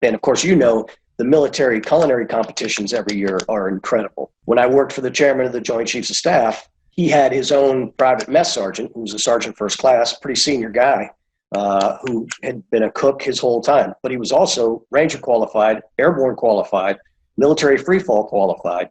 And of course, the military culinary competitions every year are incredible. When I worked for the chairman of the Joint Chiefs of Staff, he had his own private mess sergeant, who was a sergeant first class, pretty senior guy, who had been a cook his whole time. But he was also Ranger qualified, airborne qualified, military freefall qualified,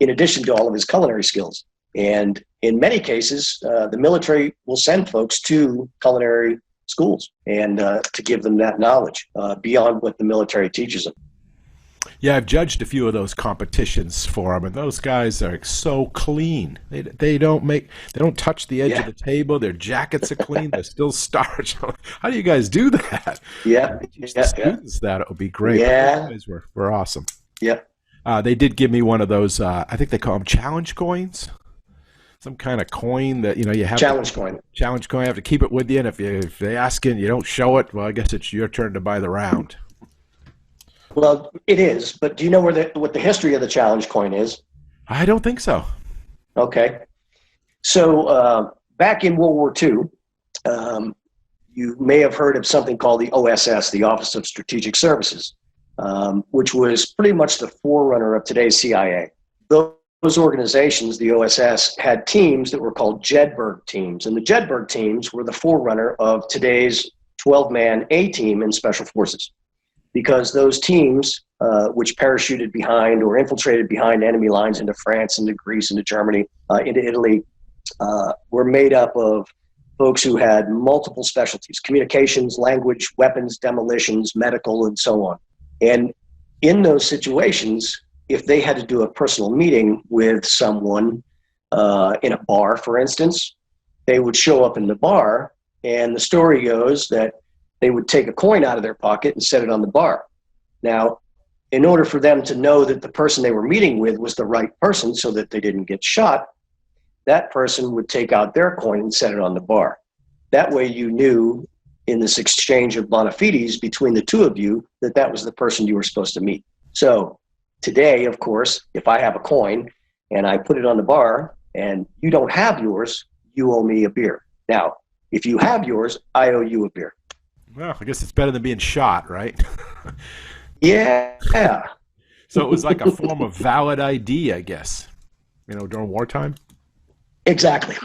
in addition to all of his culinary skills. And in many cases, the military will send folks to culinary schools and to give them that knowledge beyond what the military teaches them. Yeah, I've judged a few of those competitions for them, and those guys are so clean. They don't touch the edge of the table. Their jackets are clean. They're still starched. How do you guys do that? Yeah, teach the students that, it would be great. Yeah, those guys were awesome. Yeah, they did give me one of those. I think they call them challenge coins. Some kind of coin that you have challenge coin. Challenge coin. You have to keep it with you, and if they ask it and you don't show it, well, I guess it's your turn to buy the round. Well, it is, but do you know what the history of the challenge coin is? I don't think so. Okay. So back in World War II, you may have heard of something called the OSS, the Office of Strategic Services, which was pretty much the forerunner of today's CIA. Those organizations, the OSS, had teams that were called Jedburgh teams, and the Jedburgh teams were the forerunner of today's 12-man A-team in Special Forces. Because those teams, which parachuted behind or infiltrated behind enemy lines into France, into Greece, into Germany, into Italy, were made up of folks who had multiple specialties: communications, language, weapons, demolitions, medical, and so on. And in those situations, if they had to do a personal meeting with someone in a bar, for instance, they would show up in the bar, and the story goes that they would take a coin out of their pocket and set it on the bar. Now, in order for them to know that the person they were meeting with was the right person so that they didn't get shot, that person would take out their coin and set it on the bar. That way you knew in this exchange of bona fides between the two of you that was the person you were supposed to meet. So today, of course, if I have a coin and I put it on the bar and you don't have yours, you owe me a beer. Now, if you have yours, I owe you a beer. Well, I guess it's better than being shot, right? Yeah. So it was like a form of valid ID, I guess, during wartime? Exactly.